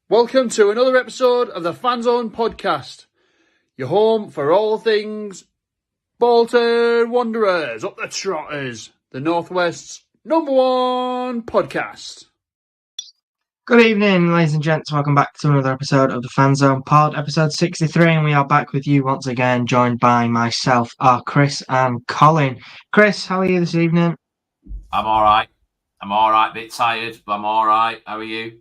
Welcome to another episode of the Fanzone Podcast, your home for all things Bolton Wanderers, up the Trotters, the Northwest's #1 podcast. Good evening, ladies and gents. Welcome back to another episode of the Fanzone Pod, episode 63, and we are back with you once again, joined by myself, Chris and Colin. Chris, how are you this evening? I'm all right. Bit tired, but I'm all right. How are you?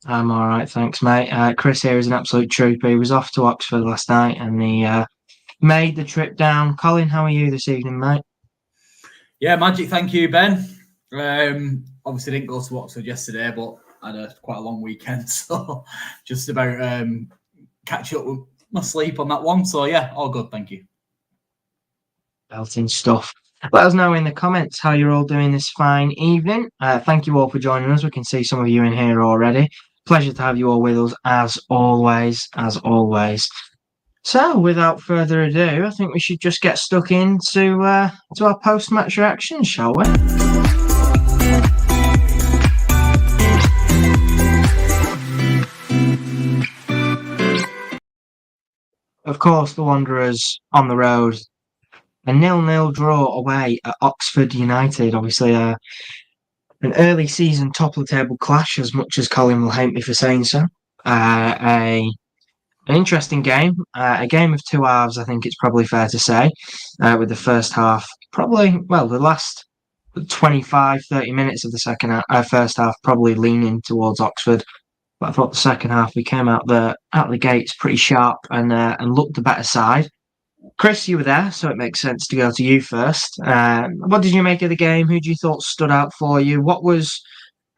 I'm all right, thanks, mate. Chris here is an absolute trooper. He was off to Oxford last night, and he made the trip down. Colin, how are you this evening, mate? Yeah, magic. Thank you, Ben. Obviously didn't go to Oxford yesterday, but I had quite a long weekend, so just about catch up with my sleep on that one. So yeah, all good. Thank you. Belting stuff. Let us know in the comments how you're all doing this fine evening. Thank you all for joining us. We can see some of you in here already. Pleasure to have you all with us as always. So, without further ado, I think we should just get stuck into to our post-match reactions, shall we? Of course, the Wanderers on the road. A 0-0 draw away at Oxford United. Obviously, an early season top of the table clash, as much as Colin will hate me for saying so. An interesting game, a game of two halves, I think it's probably fair to say, with the first half, the last 25, 30 minutes of the first half probably leaning towards Oxford. But I thought the second half, we came out the gates pretty sharp and looked the better side. Chris, you were there, so it makes sense to go to you first. What did you make of the game? Who do you thought stood out for you? What was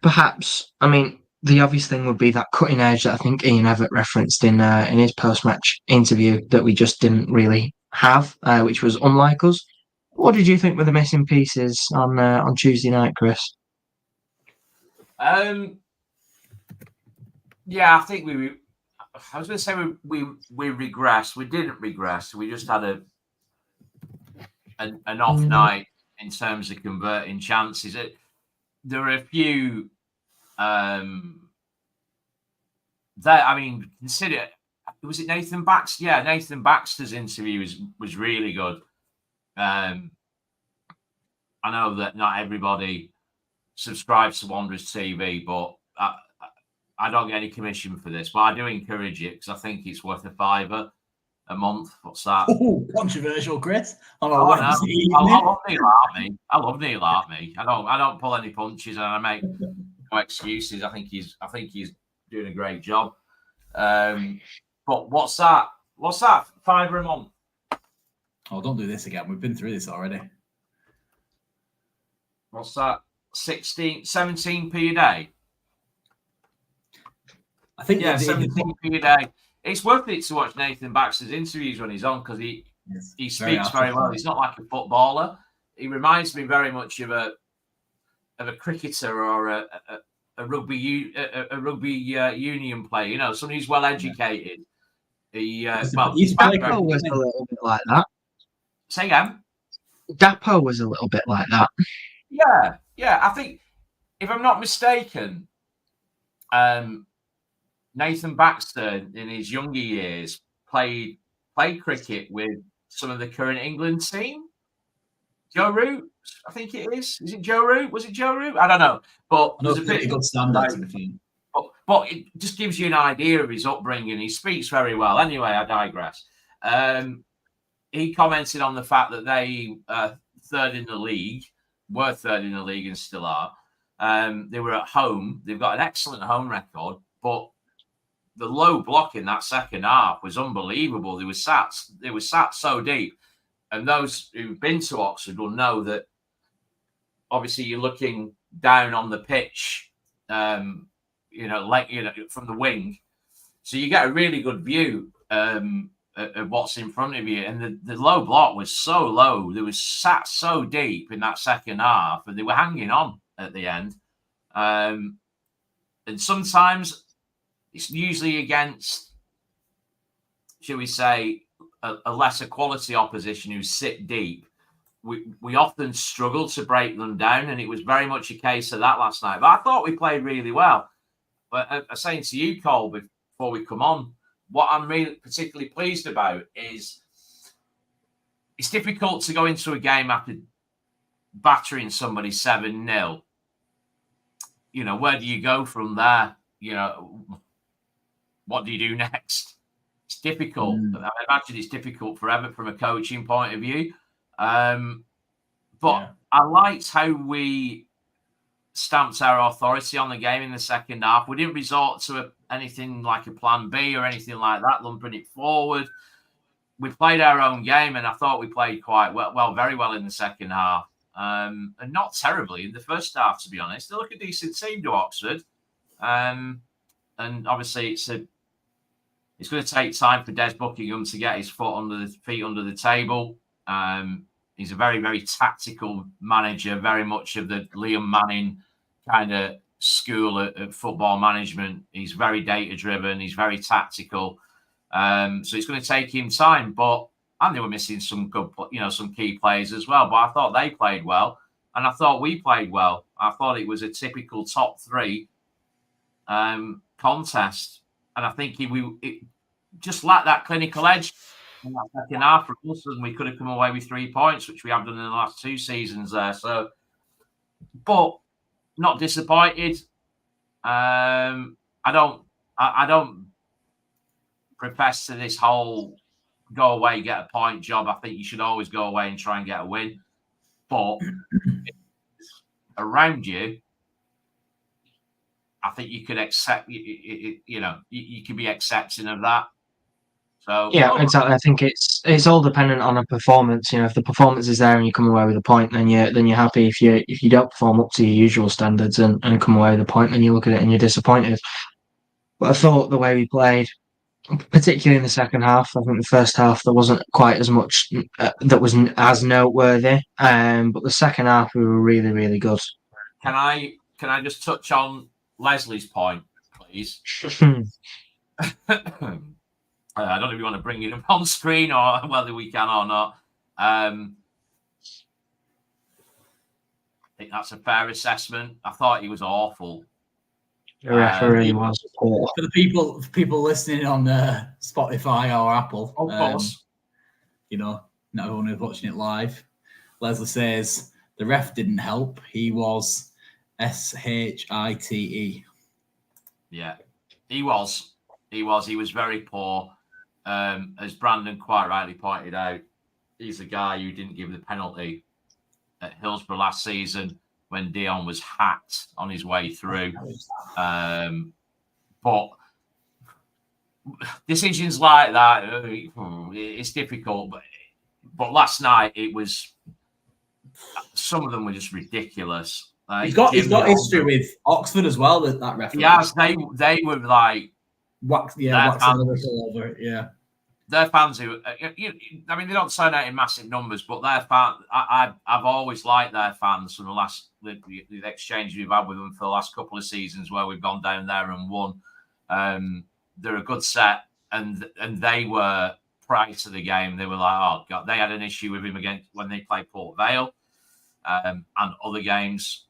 perhaps, the obvious thing would be that cutting edge that I think Ian Evatt referenced in his post-match interview that we just didn't really have, which was unlike us. What did you think were the missing pieces on Tuesday night, Chris? Yeah, I think I was going to say we regressed. We didn't regress. We just had an off night in terms of converting chances. There were a few consider. Was it Nathan Baxter? Yeah, Nathan Baxter's interview was really good. I know that not everybody subscribes to Wanderers TV, but I don't get any commission for this, but I do encourage it because I think it's worth £5 a month. What's that? Oh, controversial, Chris. I love Neil Hartney. I don't pull any punches and I make no excuses. I think he's doing a great job. But what's that? £5 a month? Oh, don't do this again. We've been through this already. What's that? 17p a day. I think 17p a day. It's worth it to watch Nathan Baxter's interviews when he's on because he speaks very well. He's not like a footballer. He reminds me very much of a cricketer or a rugby union player. You know, somebody who's well educated. Dapo was a little bit like that. Say again. Dapo was a little bit like that. Yeah. I think if I'm not mistaken, Nathan Baxter, in his younger years, played cricket with some of the current England team. Joe Root, I think it is. Is it Joe Root? Was it Joe Root? I don't know. But there's a bit of good standard to the team. But it just gives you an idea of his upbringing. He speaks very well. Anyway, I digress. He commented on the fact that they were third in the league and still are. They were at home. They've got an excellent home record, but the low block in that second half was unbelievable. They were sat so deep. And those who've been to Oxford will know that obviously you're looking down on the pitch, from the wing. So you get a really good view of what's in front of you. And the low block was so low. They were sat so deep in that second half and they were hanging on at the end. And sometimes it's usually against, shall we say, a lesser quality opposition who sit deep we often struggled to break them down, and it was very much a case of that last night. But I thought we played really well. But I was saying to you, Cole, before we come on, what I'm really particularly pleased about is it's difficult to go into a game after battering somebody 7-0. You know, where do you go from there? You know, what do you do next? It's difficult. I imagine it's difficult for Everton from a coaching point of view. But I liked how we stamped our authority on the game in the second half. We didn't resort to anything like a plan B or anything like that, lumping it forward. We played our own game, and I thought we played quite well, very well in the second half. And not terribly in the first half, to be honest. They look a decent team to Oxford. And obviously it's going to take time for Des Buckingham to get his feet under the table. He's a very, very tactical manager, very much of the Liam Manning kind of school at football management. He's very data-driven. He's very tactical. So it's going to take him time. And they were missing some good, some key players as well. But I thought they played well, and I thought we played well. I thought it was a typical top three contest, and I think it just lacked that clinical edge in that second half for us, and we could have come away with 3 points, which we have done in the last 2 seasons there. So, but not disappointed. I don't profess to this whole go away, get a point job. I think you should always go away and try and get a win. But around you, I think you could accept, you could be accepting of that. So yeah, exactly. I think it's all dependent on a performance. You know, if the performance is there and you come away with a point, then you're happy. If you don't perform up to your usual standards and come away with a point, then you look at it and you're disappointed. But I thought the way we played, particularly in the second half, I think the first half there wasn't quite as much that wasn't as noteworthy. But the second half we were really, really good. Can I just touch on Leslie's point, please? I don't know if you want to bring it up on screen or whether we can or not. I think that's a fair assessment. I thought he was awful. The referee was poor. For the people listening on Spotify or Apple, of course, not everyone who's watching it live. Leslie says the ref didn't help. He was shite. Yeah, he was. He was very poor. As Brandon quite rightly pointed out, he's the guy who didn't give the penalty at Hillsborough last season when Dion was hacked on his way through. But decisions like that, it's difficult. But last night, some of them were just ridiculous. He's got history with Oxford as well, that referee. Yes, they were like... waxing over it, yeah. Their fans who, they don't turn out in massive numbers, but their fans, I've always liked their fans from the exchange we've had with them for the last couple of seasons where we've gone down there and won. They're a good set, and they were, prior to the game, they were like, oh God, they had an issue with him against when they played Port Vale and other games.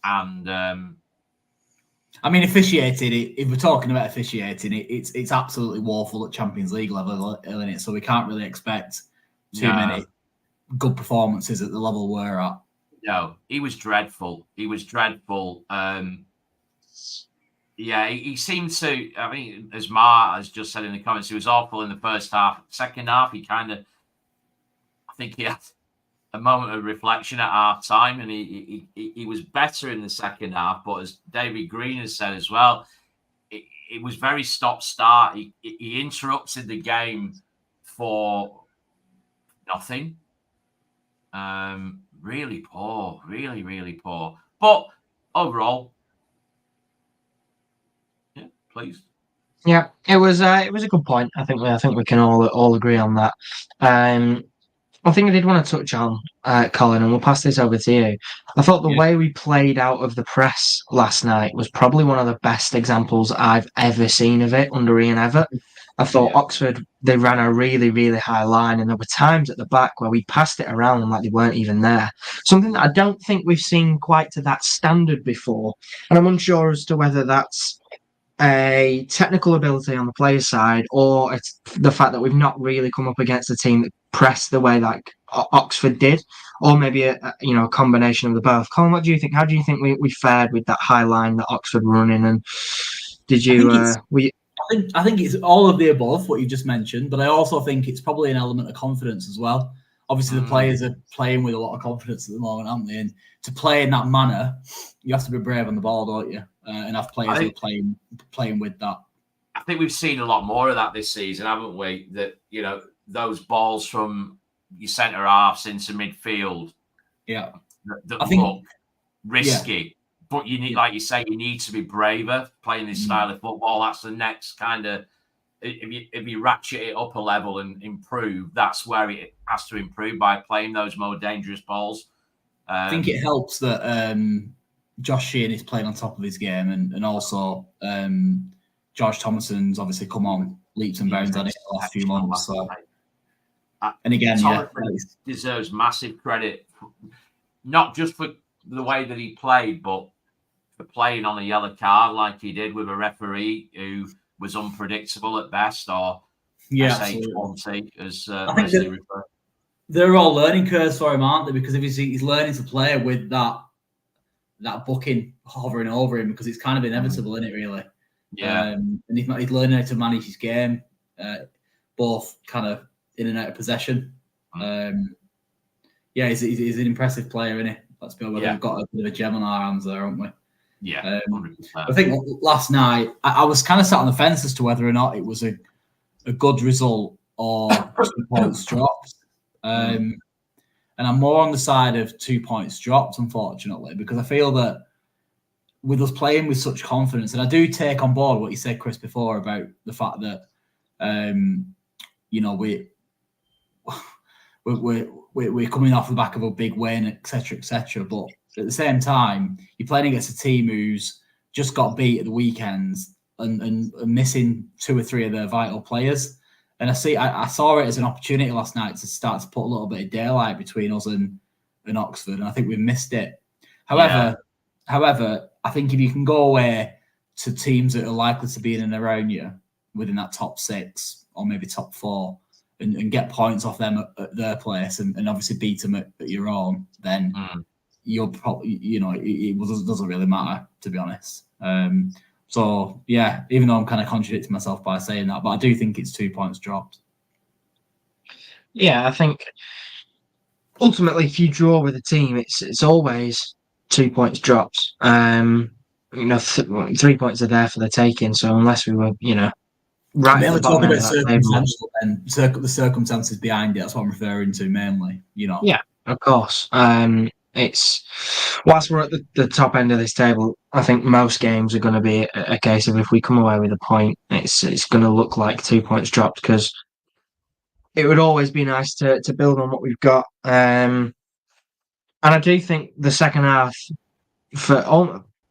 And officiating, if we're talking about officiating, it's absolutely woeful at Champions League level, isn't it? So we can't really expect too many good performances at the level we're at. No, he was dreadful. He seemed to, as Ma has just said in the comments, he was awful in the first half. Second half, I think he had a moment of reflection at half time, and he was better in the second half. But as David Green has said as well, it was very stop-start. He interrupted the game for nothing. Really poor, really, really poor. But overall, yeah, please. Yeah, it was a good point. I think we can all agree on that. I think I did want to touch on, Colin, and we'll pass this over to you. I thought the way we played out of the press last night was probably one of the best examples I've ever seen of it under Ian Evatt. I thought Oxford, they ran a really, really high line, and there were times at the back where we passed it around like they weren't even there. Something that I don't think we've seen quite to that standard before. And I'm unsure as to whether that's a technical ability on the player's side, or it's the fact that we've not really come up against a team that pressed the way like Oxford did, or maybe a combination of the both. Colin, what do you think? How do you think we fared with that high line that Oxford were running? And did you? I think it's all of the above, what you just mentioned, but I also think it's probably an element of confidence as well. Obviously, the players are playing with a lot of confidence at the moment, aren't they? And to play in that manner, you have to be brave on the ball, don't you? And have players who are playing with that. I think we've seen a lot more of that this season, haven't we? That, those balls from your centre halves into midfield, that look risky. But you need, like you say, you need to be braver playing this style of football. That's the next kind of, if you ratchet it up a level and improve, that's where it has to improve, by playing those more dangerous balls. I think it helps that Josh Sheehan is playing on top of his game, and also George Thomason's obviously come on leaps and bounds on it the last few months. So. And again, deserves massive credit, not just for the way that he played, but for playing on a yellow card like he did with a referee who was unpredictable at best, or SH20, as they refer. They're all learning curves for him, aren't they? Because if he's learning to play with that booking hovering over him, because it's kind of inevitable, isn't it, really? Yeah. And he's learning how to manage his game, both kind of in and out of possession. He's an impressive player, isn't he? Let's be honest, we've got a bit of a gem on our hands there, haven't we? Yeah. I think last night I was kind of sat on the fence as to whether or not it was a good result or 2 points dropped. And I'm more on the side of 2 points dropped, unfortunately, because I feel that with us playing with such confidence, and I do take on board what you said, Chris, before about the fact that we're coming off the back of a big win, etc. But at the same time, you're playing against a team who's just got beat at the weekends and missing 2 or 3 of their vital players. And I saw it as an opportunity last night to start to put a little bit of daylight between us and Oxford, and I think we've missed it. However, I think if you can go away to teams that are likely to be in and around you within that top 6 or maybe top 4 and get points off them at their place and obviously beat them at your own, then you're probably, it doesn't really matter, to be honest. So, yeah, even though I'm kind of contradicting myself by saying that, but I do think it's 2 points dropped. Yeah, I think ultimately if you draw with a team, it's always 2 points dropped. 3 points are there for the taking, so unless we were, right at the bottom end of that table. The circumstances behind it, that's what I'm referring to mainly, Yeah, of course. It's whilst we're at the top end of this table, I think most games are going to be a case of if we come away with a point, it's going to look like 2 points dropped, because it would always be nice to build on what we've got. And I do think the second half, for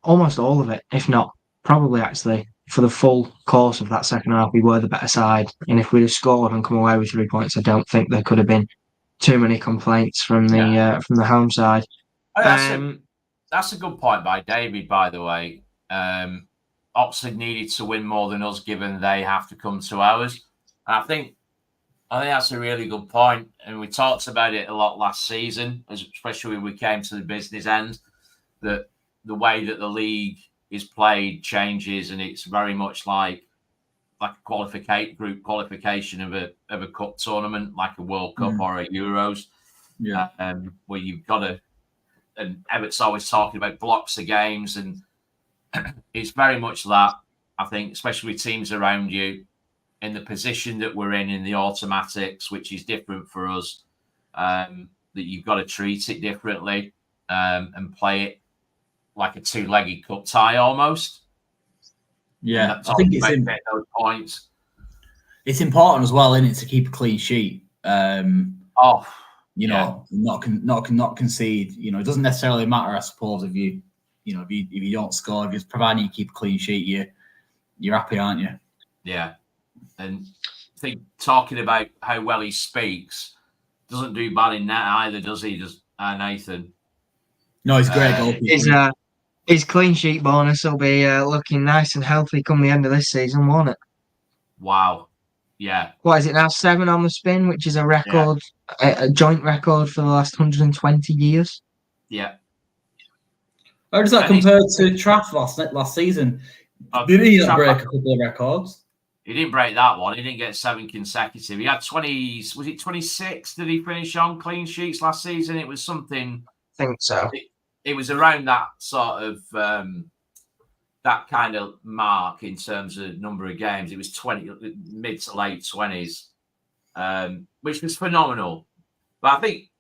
almost all of it, if not probably actually for the full course of that second half, we were the better side. And if we'd have scored and come away with 3 points, I don't think there could have been too many complaints from the home side. That's a good point by David, by the way. Oxford needed to win more than us, given they have to come to ours. And I think that's a really good point. And we talked about it a lot last season, especially when we came to the business end, that the way that the league is played changes, and it's very much like a group qualification of a cup tournament, like a World Cup or a Euros. Yeah. Where you've got to, and Everett's always talking about blocks of games, and it's very much that, I think, especially with teams around you in the position that we're in the automatics, which is different for us, that you've got to treat it differently and play it like a 2-legged cup tie almost. Yeah, I think those points. It's important as well, isn't it, to keep a clean sheet. Not concede. It doesn't necessarily matter, I suppose, if you don't score. If you're providing you keep a clean sheet, you're happy, aren't you? Yeah, and think talking about how well he speaks doesn't do bad in net either, does he? Does Nathan? No, he's a great goalkeeper. His clean sheet bonus will be looking nice and healthy come the end of this season, won't it? Wow. Yeah. What is it now? 7 on the spin, which is a record, a joint record for the last 120 years. Yeah. How does that compare to Traff last season? Did he break a couple of records? He didn't break that one. He didn't get 7 consecutive. He had 20. Was it 26? Did he finish on clean sheets last season? It was something. I think so. It was around that sort of that kind of mark in terms of number of games. It was 20, mid to late 20s, which was phenomenal. But I think,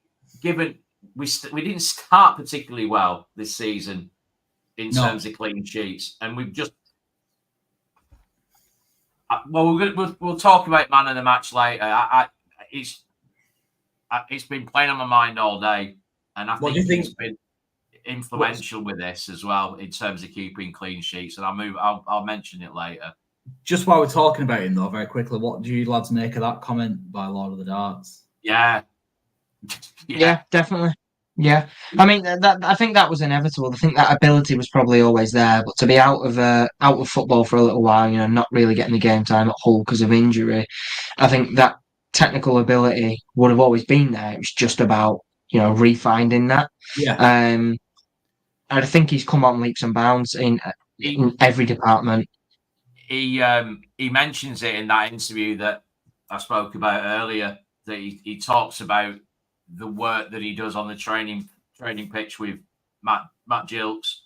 given we didn't start particularly well this season in terms of clean sheets, and we've just we'll talk about man of the match later. It's been playing on my mind all day, and I think it's been influential with this as well in terms of keeping clean sheets. And I'll mention it later. Just while we're talking about him, though, very quickly, what do you lads make of that comment by Lord of the Darts? Yeah, definitely. Yeah, I mean I think that was inevitable. I think that ability was probably always there, but to be out of football for a little while, not really getting the game time at Hull because of injury, I think that technical ability would have always been there. It was just about refinding that. Yeah. I think he's come on leaps and bounds in every department. He mentions it in that interview that I spoke about earlier, that he talks about the work that he does on the training pitch with Matt Gilks,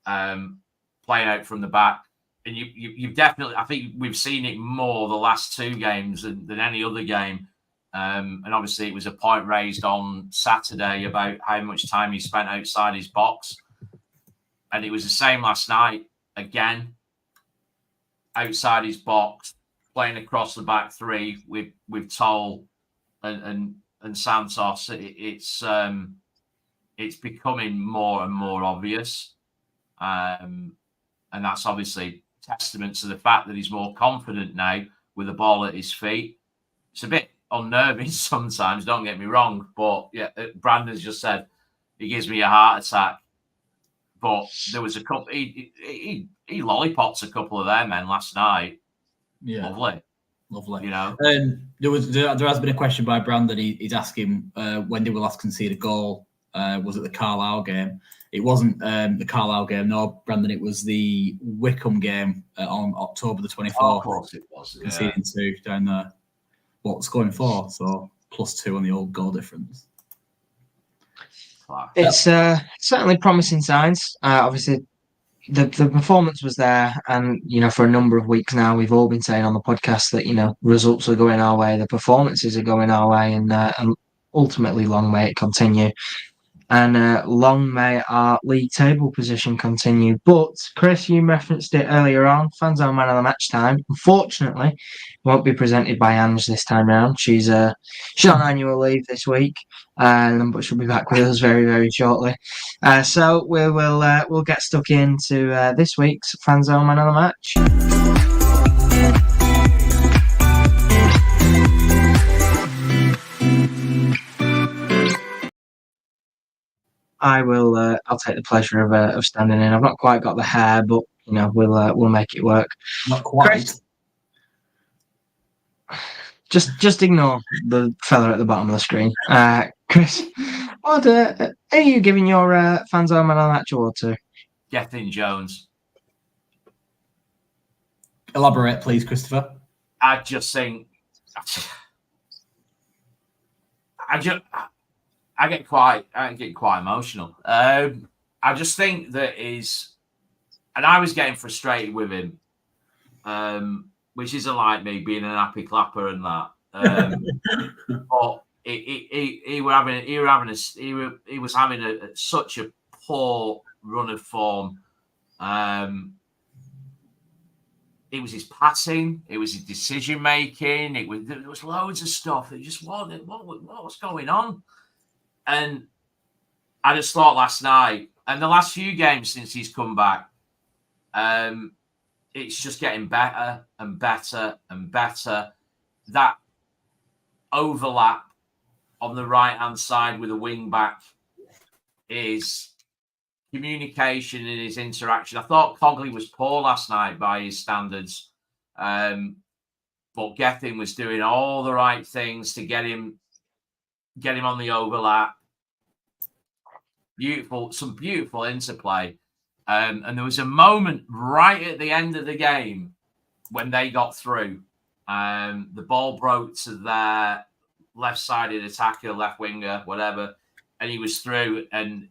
playing out from the back. And you've definitely, I think we've seen it more the last 2 games than any other game. And obviously it was a point raised on Saturday about how much time he spent outside his box. And it was the same last night, again, outside his box, playing across the back 3 with Toll and Santos. It's becoming more and more obvious. And that's obviously testament to the fact that he's more confident now with the ball at his feet. It's a bit unnerving sometimes, don't get me wrong, but yeah, Brandon's just said he gives me a heart attack. But there was a couple. He lollipops a couple of their men last night. Yeah, lovely. There has been a question by Brandon. He's asking when did we last concede a goal? Was it the Carlisle game? It wasn't the Carlisle game. No, Brandon. It was the Wickham game on October the 24th. Oh, of course it was. Conceding 2 down there. What's going for? So +2 on the old goal difference. It's certainly promising signs. Obviously, the performance was there, and for a number of weeks now, we've all been saying on the podcast that results are going our way, the performances are going our way, and ultimately, long may it continue, and long may our league table position continue. But Chris, you referenced it earlier on. Fanzone Man of the Match time. Unfortunately, won't be presented by Ange this time round. She's on annual leave this week, but she'll be back with us very, very shortly. So we'll get stuck into this week's Fanzone Man of the Match. I'll take the pleasure of standing in. I've not quite got the hair, but we'll make it work. Not quite. Chris, just ignore the fella at the bottom of the screen. Chris, what are you giving your Fanzone Man of the Match award to? Gethin Jones. Elaborate, please, Christopher. I just think I get quite emotional. I just think that and I was getting frustrated with him, which isn't like me being an happy clapper and that. But he was having such a poor run of form. It was his passing, it was his decision making. There was loads of stuff. It just what was going on? And I just thought last night, and the last few games since he's come back, it's just getting better and better and better. that overlap on the right-hand side with a wing-back is communication and his interaction. I thought Cogley was poor last night by his standards, but Gethin was doing all the right things to get him on the overlap. Some beautiful interplay. And there was a moment right at the end of the game when they got through. The ball broke to their left-sided attacker, left winger, whatever, and he was through, and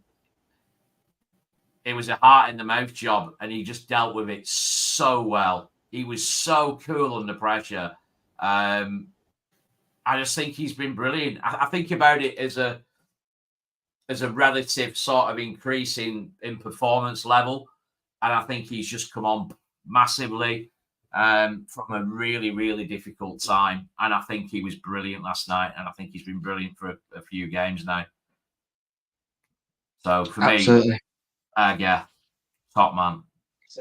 it was a heart-in-the-mouth job, and he just dealt with it so well. He was so cool under pressure. I just think he's been brilliant. I think about it as a relative sort of increase in performance level, and I think he's just come on massively from a really, really difficult time. And I think he was brilliant last night, and I think he's been brilliant for a few games now. So for Absolutely. me, yeah, top man.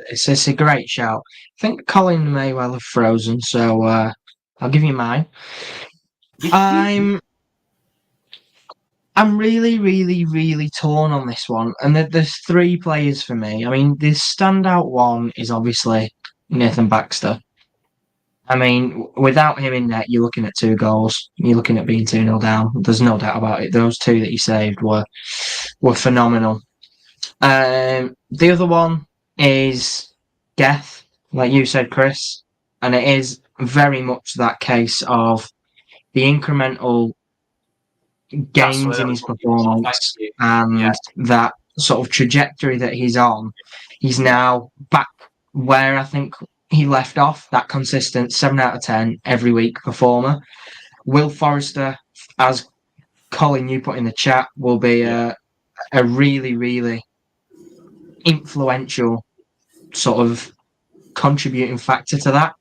It's a great shout. I think Colin may well have frozen, so I'll give you mine. I'm really, really, really torn on this one, and there's three players for me. I mean, the standout one is obviously Nathan Baxter. I mean, without him in net, you're looking at 2 goals. You're looking at being 2-0 down. There's no doubt about it. Those 2 that he saved were phenomenal. The other one is Geth, like you said, Chris, and it is very much that case of the incremental gains in his performance and that sort of trajectory that he's on. He's now back where I think he left off, that consistent 7 out of 10 every week performer. Will Forrester, as Colin, you put in the chat, will be a really, really influential sort of contributing factor to that.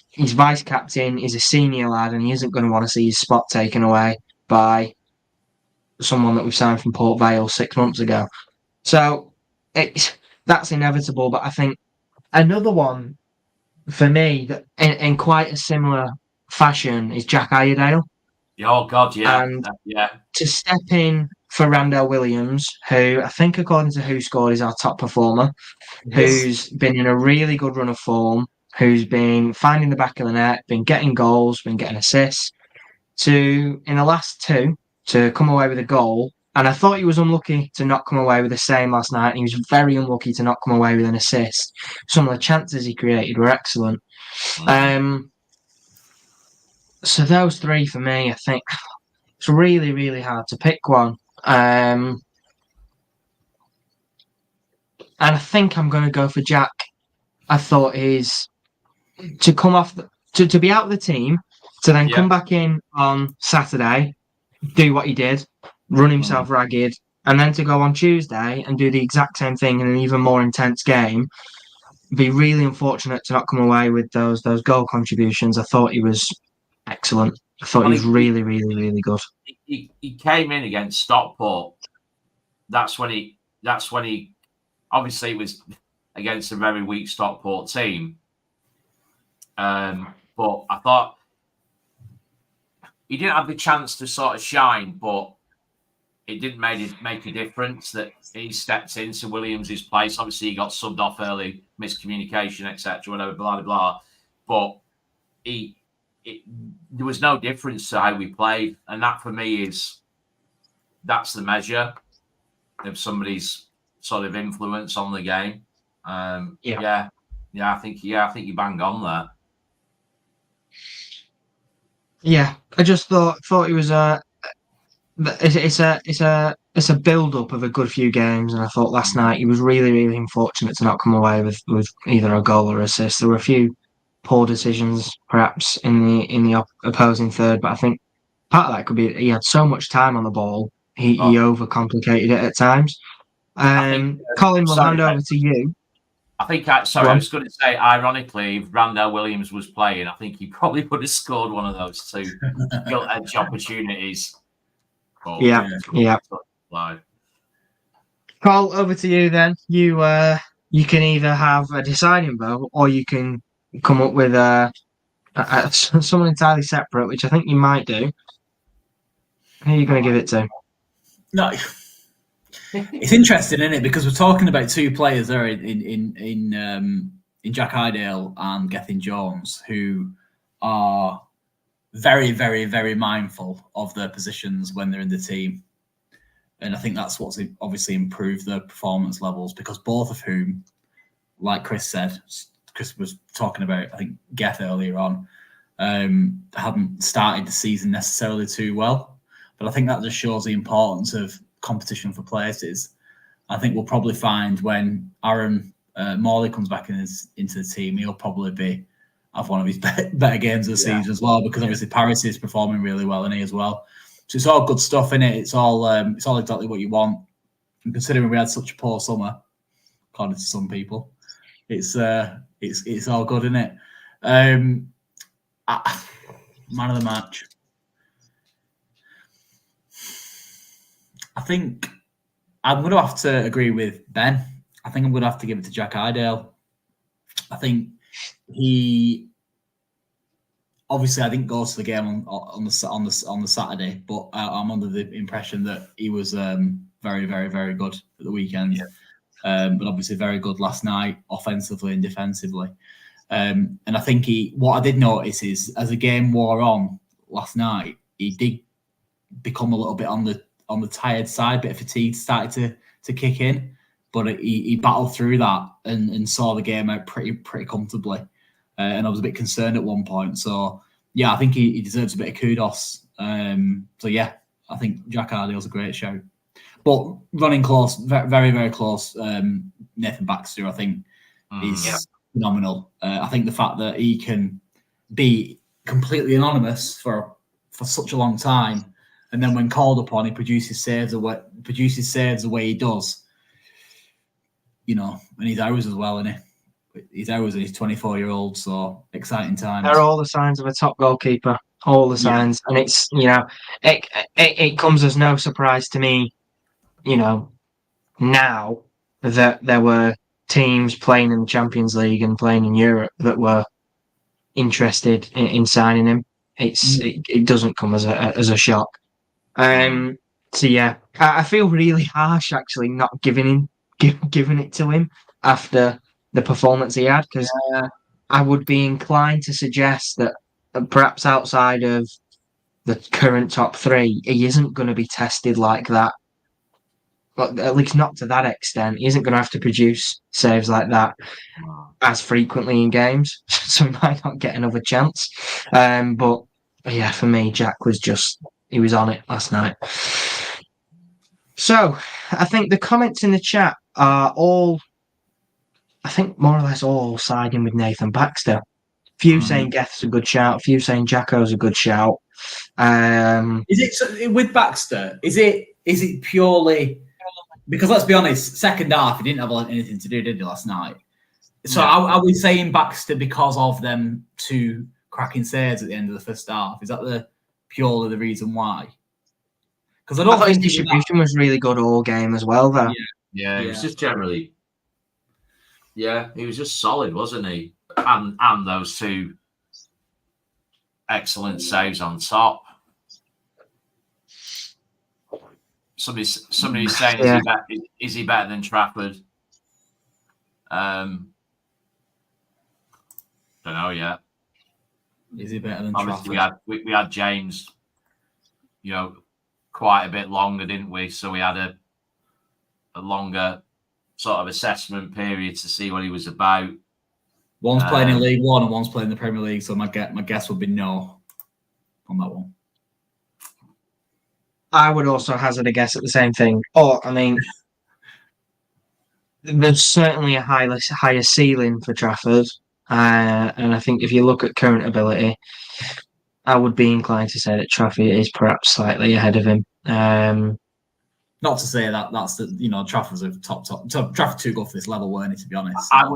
He's vice captain, he's a senior lad, and he isn't going to want to see his spot taken away by someone that we've signed from Port Vale 6 months ago. So that's inevitable, but I think another one for me that in quite a similar fashion is Jack Iredale. Oh, God, yeah. And to step in for Randell Williams, who I think, according to Who Scored, is our top performer, who's been in a really good run of form, who's been finding the back of the net, been getting goals, been getting assists, in the last 2, to come away with a goal. And I thought he was unlucky to not come away with the same last night. He was very unlucky to not come away with an assist. Some of the chances he created were excellent. So those 3 for me, I think it's really, really hard to pick one. And I think I'm going to go for Jack. I thought to come off, to be out of the team, to then come back in on Saturday, do what he did, run himself ragged, and then to go on Tuesday and do the exact same thing in an even more intense game, be really unfortunate to not come away with those goal contributions. I thought he was excellent. I thought he was really, really, really good. He came in against Stockport. That's when he obviously it was against a very weak Stockport team. But I thought he didn't have the chance to sort of shine, but it didn't make a difference that he stepped into Williams' place. Obviously, he got subbed off early, miscommunication, etc., whatever, blah, blah, blah. But there was no difference to how we played. And that, for me, that's the measure of somebody's sort of influence on the game. I think you bang on there. Yeah, I just thought it was it's a build up of a good few games, and I thought last night he was really, really unfortunate to not come away with either a goal or assist. There were a few poor decisions perhaps in the opposing third, but I think part of that could be he had so much time on the ball, he overcomplicated it at times. Colin, we'll hand over to you. I think, I was going to say, ironically, if Randell Williams was playing, I think he probably would have scored one of those 2 gilt-edge opportunities. But, yeah. Cole, over to you then. You can either have a deciding vote, or you can come up with someone entirely separate, which I think you might do. Who are you going to give it to? No, it's interesting, isn't it? Because we're talking about two players there in Jack Iredale and Gethin Jones, who are very, very, very mindful of their positions when they're in the team. And I think that's what's obviously improved their performance levels, because both of whom, like Chris said, Chris was talking about, I think, Geth earlier on, hadn't started the season necessarily too well. But I think that just shows the importance of competition for places. I think we'll probably find when Aaron Morley comes back into the team, he'll probably have one of his better games of the season as well, because obviously Paris is performing really well, isn't he, as well? So it's all good stuff, innit? It's all exactly what you want. And considering we had such a poor summer, according to some people, it's all good, isn't it? Man of the match. I think I'm going to have to agree with Ben. I think I'm going to have to give it to Jack Iredale. I think he obviously I didn't go to the game on the Saturday, but I'm under the impression that he was very, very, very good at the weekend. Yeah. But obviously very good last night, offensively and defensively. And I think what I did notice is as the game wore on last night, he did become a little bit on the tired side, bit of fatigue started to kick in. But he battled through that and saw the game out pretty comfortably. And I was a bit concerned at one point. So, yeah, I think he deserves a bit of kudos. So, yeah, I think Jack Iredale's a great shout. But running close, very, very, very close, Nathan Baxter, I think, is phenomenal. I think the fact that he can be completely anonymous for such a long time, and then when called upon, he produces saves the way he does. You know, and he's ours as well, isn't he? He's ours and he's 24-year-old, so exciting times. There are all the signs of a top goalkeeper, all the signs. And it's, it comes as no surprise to me, now that there were teams playing in the Champions League and playing in Europe that were interested in signing him. It doesn't come as a shock. So yeah, I feel really harsh actually not giving it to him after the performance he had, because I would be inclined to suggest that perhaps outside of the current top three, he isn't going to be tested like that. Well, at least not to that extent. He isn't going to have to produce saves like that as frequently in games, so he might not get another chance. But yeah, for me, Jack he was on it last night. So I think the comments in the chat are all, I think more or less all siding with Nathan Baxter. Few saying Geth's a good shout, few saying Jacko's a good shout. Is it with Baxter? Is it purely because, let's be honest, second half he didn't have anything to do, did he, last night? So are we saying Baxter because of them two cracking saves at the end of the first half? Is that purely the reason why? Because I thought his distribution was really good all game as well, though. Yeah, it was just generally. Yeah, he was just solid, wasn't he? And those two excellent saves on top. Somebody's saying, is he better than Trafford? Don't know yet. Is he better than Obviously, Trafford? We had James, quite a bit longer, didn't we? So we had a longer sort of assessment period to see what he was about. One's playing in League One and one's playing in the Premier League, so my guess would be no on that one. I would also hazard a guess at the same thing. Or, I mean, there's certainly a higher ceiling for Trafford. And I think if you look at current ability, I would be inclined to say that Trafford is perhaps slightly ahead of him. Not to say that's Trafford's a top. Trafford too good for this level, weren't he? To be honest, I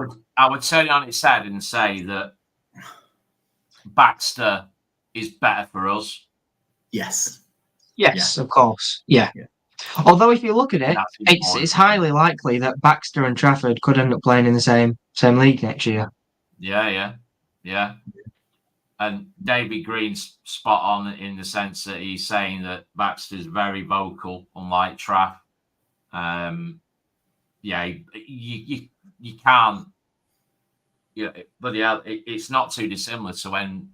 would turn it on its head and say that Baxter is better for us. Yes, of course, yeah. Although if you look at it, it's highly likely that Baxter and Trafford could end up playing in the same league next year. Yeah. And David Green's spot on in the sense that he's saying that Baxter's very vocal, unlike Traff. You can't. Bloody hell, it's not too dissimilar to when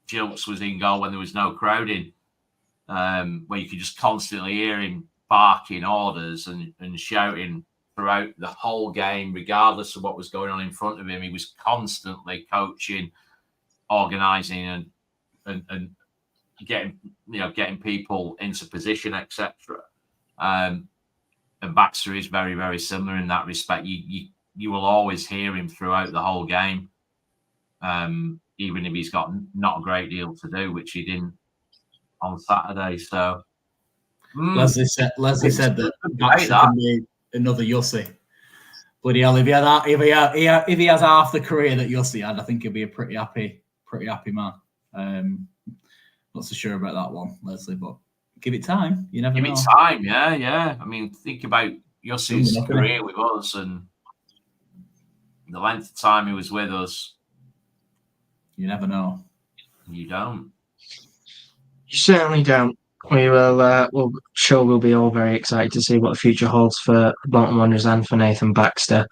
Gilks was in goal when there was no crowding, where you could just constantly hear him barking orders and shouting throughout the whole game, regardless of what was going on in front of him. He was constantly coaching, organising, and getting people into position, etc. And Baxter is very, very similar in that respect. You will always hear him throughout the whole game, even if he's got not a great deal to do, which he didn't on Saturday. So Leslie said that Baxter can be another Yossi. Bloody hell, if he has half the career that Yossi had, I think he'll be a pretty happy man. Not so sure about that one, Leslie, but give it time. You never know. Give it time, yeah. I mean, think about Yossi's career with us and the length of time he was with us. You never know. You don't. You certainly don't. We'll be all very excited to see what the future holds for Bolton Wanderers and for Nathan Baxter.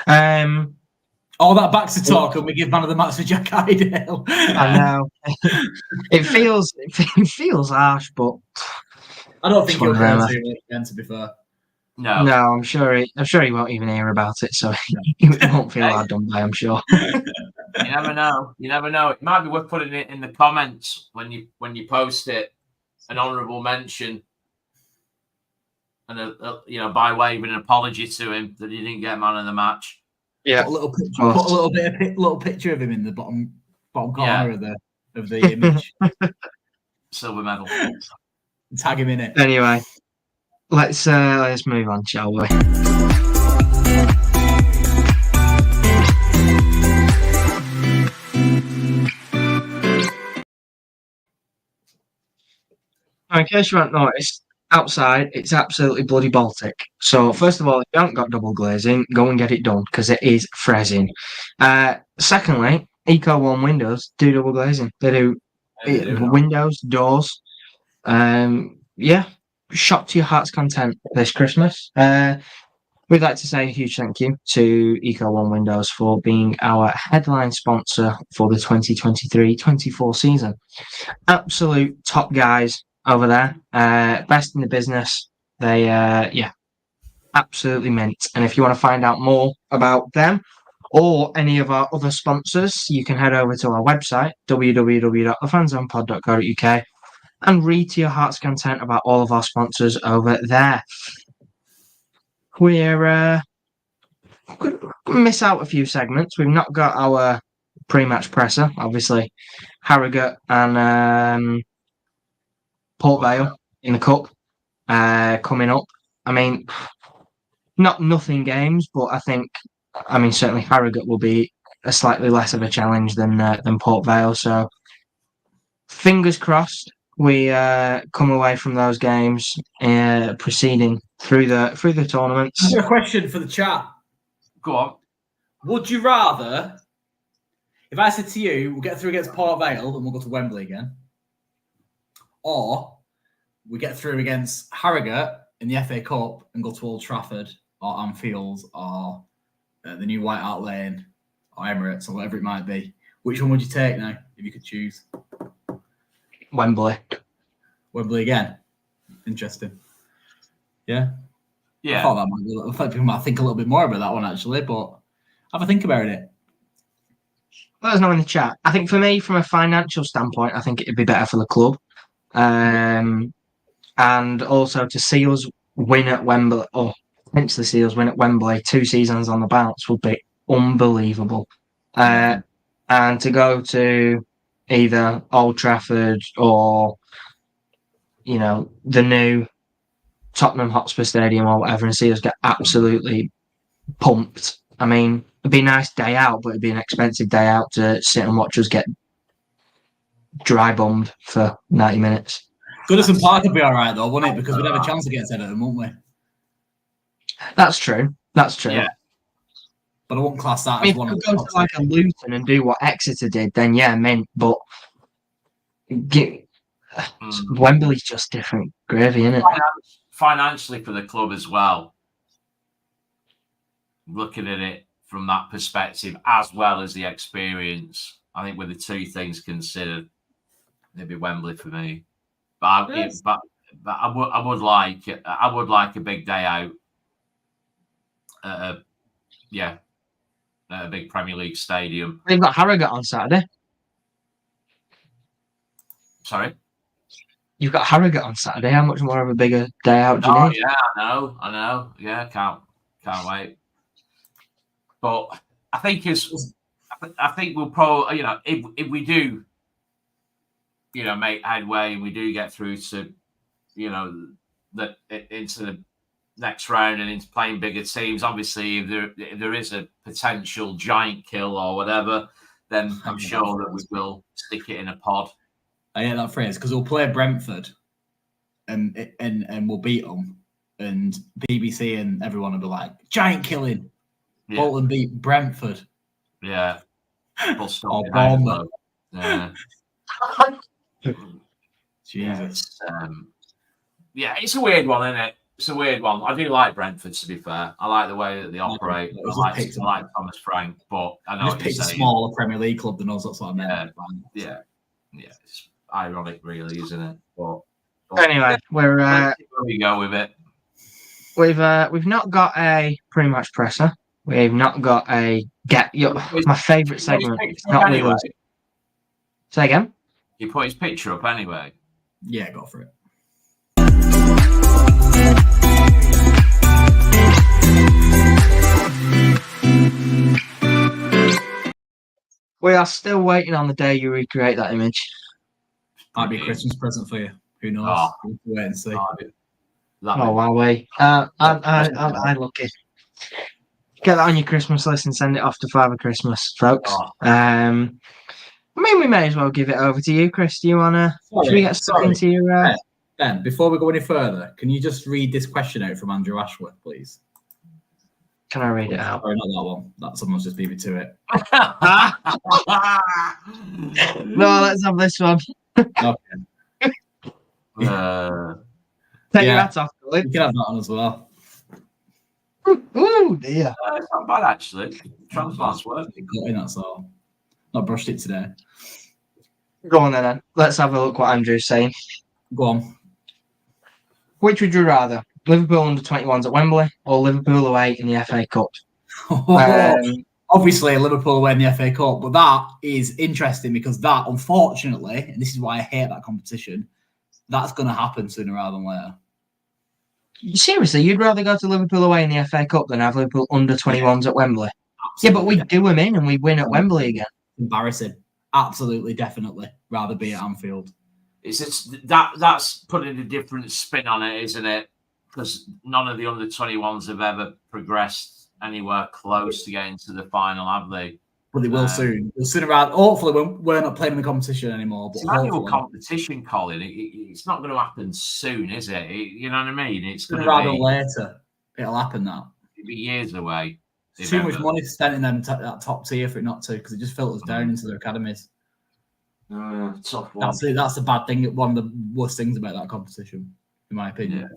All that Baxter talk, and we give man of the match for Jack Idale. I know. It feels harsh, but I don't think he'll care too much again, to be fair. No, I'm sure he won't even hear about it, so he won't feel hard done by, I'm sure. You never know. It might be worth putting it in the comments when you post it, an honourable mention, and by way of an apology to him that he didn't get man of the match. Yeah, put a little picture of him in the bottom corner of the image. Silver medal. Tag him in it. Anyway, let's move on, shall we? In case you haven't noticed, outside it's absolutely bloody Baltic. So first of all, if you haven't got double glazing, go and get it done because it is freezing. Secondly, Eco One Windows do double glazing. They do windows, doors. Shop to your heart's content this Christmas. We'd like to say a huge thank you to Eco One Windows for being our headline sponsor for the 2023-24 season. Absolute top guys over there, best in the business. They, absolutely mint. And if you want to find out more about them or any of our other sponsors, you can head over to our website, www.thefanzonepod.co.uk, and read to your heart's content about all of our sponsors over there. We're going to miss out a few segments. We've not got our pre-match presser, obviously. Harrogate and Port Vale in the cup coming up. I mean, nothing games, but certainly Harrogate will be a slightly less of a challenge than Port Vale. So fingers crossed we come away from those games proceeding through the tournaments. I've got a question for the chat. Go on. Would you rather, if I said to you, we'll get through against Port Vale and we'll go to Wembley again, or we get through against Harrogate in the FA Cup and go to Old Trafford or Anfield or the new White Hart Lane or Emirates or whatever it might be? Which one would you take now if you could choose? Wembley again. Interesting. Yeah. Yeah. I thought people might think a little bit more about that one actually, but have a think about it. Let us know in the chat. I think for me, from a financial standpoint, I think it'd be better for the club. And also to see us win at Wembley, or potentially see us win at Wembley 2 seasons on the bounce would be unbelievable. And to go to either Old Trafford or, the new Tottenham Hotspur Stadium or whatever and see us get absolutely pumped. I mean, it'd be a nice day out, but it'd be an expensive day out to sit and watch us get dry bummed for 90 minutes. Goodison Park would be all right, though, wouldn't it? Because we'd have a chance against Everton, wouldn't we? That's true. Yeah. but I wouldn't class that I mean, as if one you of go the to like a Luton and do what Exeter did, then yeah, mint. But Wembley's just different gravy, isn't it? Financially for the club as well. Looking at it from that perspective, as well as the experience, I think with the two things considered, it'd be Wembley for me. But I would like a big day out. At a big Premier League stadium. They've got Harrogate on Saturday. Sorry? You've got Harrogate on Saturday. How much more of a bigger day out do you need? Yeah, I know. Yeah, can't wait. But I think we'll probably, if we do, make headway and we do get through to, into the next round and into playing bigger teams. Obviously, if there is a potential giant kill or whatever, then I'm sure that we will stick it in a pod. I hate that phrase because we'll play Brentford and we'll beat them, and BBC and everyone will be like, giant killing. Yeah. Bolton beat Brentford. Yeah. Or Bournemouth. Yeah. Jesus. It's a weird one, isn't it? It's a weird one. I do like Brentford, to be fair. I like the way that they operate. I like Thomas Frank, but I know just picked a smaller Premier League club than us. That's what I meant. Yeah. It's ironic, really, isn't it? But anyway, where we go with it. We've not got a pre-match presser. We've not got a my favourite segment. It's not anyway. with us. Say again. You put his picture up anyway. Yeah, go for it. We are still waiting on the day you recreate that image. Might be a Christmas present for you. Who knows? We'll wait and see. Wow, we. I lucky. Get that on your Christmas list and send it off to Father Christmas, folks. I mean, we may as well give it over to you, Chris. Do you wanna? Should we get stuck into your? Ben, before we go any further, can you just read this question out from Andrew Ashworth, please? Can I read it out? Sorry, not that one. That someone's just beat me to it. No, let's have this one. Okay. Take your hat off, Colin. You can have that one as well. Oh dear. It's not bad, actually. Transplant's work. That's all. Not brushed it today. Go on then. Let's have a look what Andrew's saying. Go on. Which would you rather? Liverpool under 21s at Wembley or Liverpool away in the FA Cup? Obviously, Liverpool away in the FA Cup, but that is interesting because that, unfortunately, and this is why I hate that competition, that's going to happen sooner rather than later. Seriously, you'd rather go to Liverpool away in the FA Cup than have Liverpool under 21s at Wembley? Absolutely. Yeah, but we do them in and we win at Wembley again. Embarrassing. Absolutely, definitely. Rather be at Anfield. It's just that's putting a different spin on it, isn't it? Because none of the under 21s have ever progressed anywhere close to getting to the final, have they? But they will soon. They'll soon around. Hopefully, we're not playing in the competition anymore. But it's an annual competition, Colin. It's not going to happen soon, is it? You know what I mean? It's going to be later. It'll happen now. It'll be years away. Too much money spent in them that top tier for it not to, because it just filters down into their academies. Tough one. That's the bad thing. One of the worst things about that competition, in my opinion. Yeah.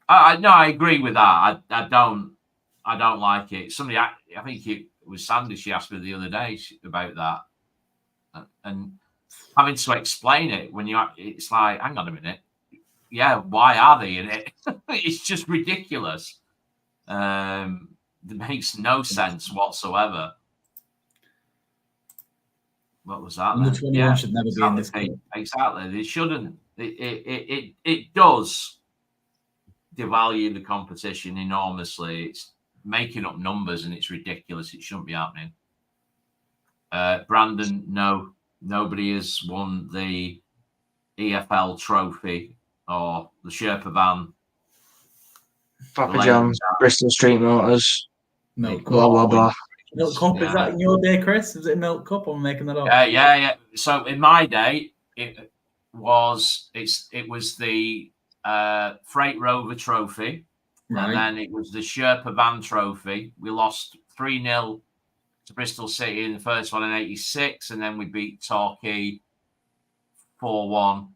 I agree with that. I don't like it. Somebody, I think it was Sandy. She asked me the other day about that, and having to explain it when it's like, hang on a minute, yeah, why are they in it? It's just ridiculous. It makes no sense whatsoever. What was that? The 21 should never be in this game. Exactly, they shouldn't. It does devalue the competition enormously. It's making up numbers and it's ridiculous. It shouldn't be happening. Brandon, no, nobody has won the EFL trophy or the Sherpa van. Papa John's, Bristol Street Motors, Milk Cup. Blah, blah, blah. Milk Cup, is that in your day, Chris? Was it Milk Cup? I'm making that up. Yeah. So in my day, it was the Freight Rover Trophy, right. And then it was the Sherpa Van Trophy. We lost 3-0 to Bristol City in the first one in 86, and then we beat Torquay 4-1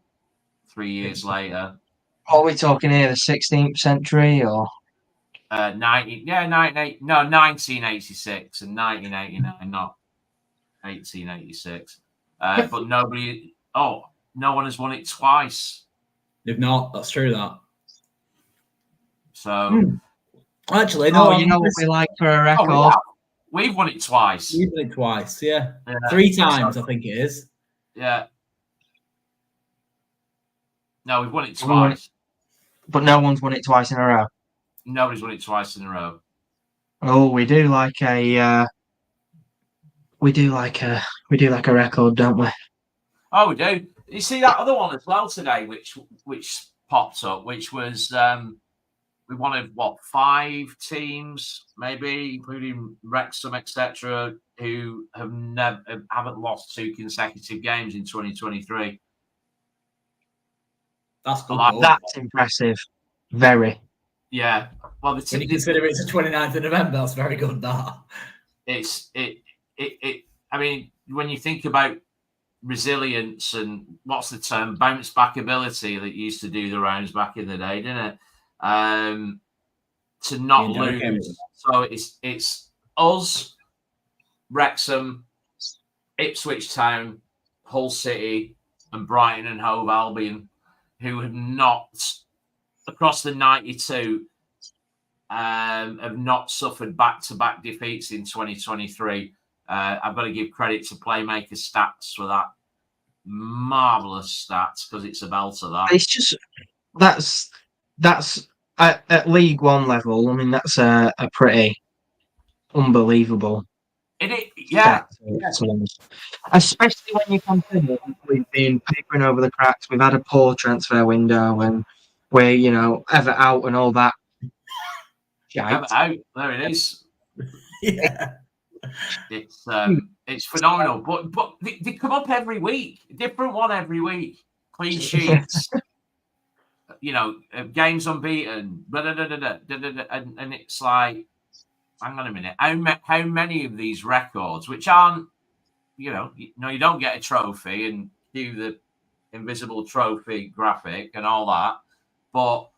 3 years later. Are we talking here the 16th century or 1986 and 1989, not 1886. But no one has won it twice. They've not. That's true. That. So, actually, no. you know what we like for a record? We've won it twice. We've won it twice. Yeah. 3 times, I think it is. Yeah. No, we've won it twice. But no one's won it twice in a row. Nobody's won it twice in a row. Oh, we do like a record, don't we? Oh, we do. You see that other one as well today, which popped up, which was we wanted 5 teams, maybe including Wrexham, etc., who haven't lost 2 consecutive games in 2023. That's good. That's impressive. Very. Yeah. Well, when you consider it's the 29th of November, that's very good. That I mean, when you think about resilience and what's the term, bounce back ability that used to do the rounds back in the day, didn't it? To not lose. So it's us, Wrexham, Ipswich Town, Hull City, and Brighton and Hove Albion, who have not, across the 92, have not suffered back-to-back defeats in 2023. I've got to give credit to Playmaker Stats for that marvellous stats, because it's a belter. That it's just that's at League One level. I mean, that's a pretty unbelievable. Yeah. Especially when you consider we've been papering over the cracks. We've had a poor transfer window, and we're ever out and all that. Ever out. There it is. Yeah. It's phenomenal, but they come up every week, different one every week, clean sheets, games unbeaten, and it's like, hang on a minute, how many of these records, which aren't, you don't get a trophy and do the invisible trophy graphic and all that, but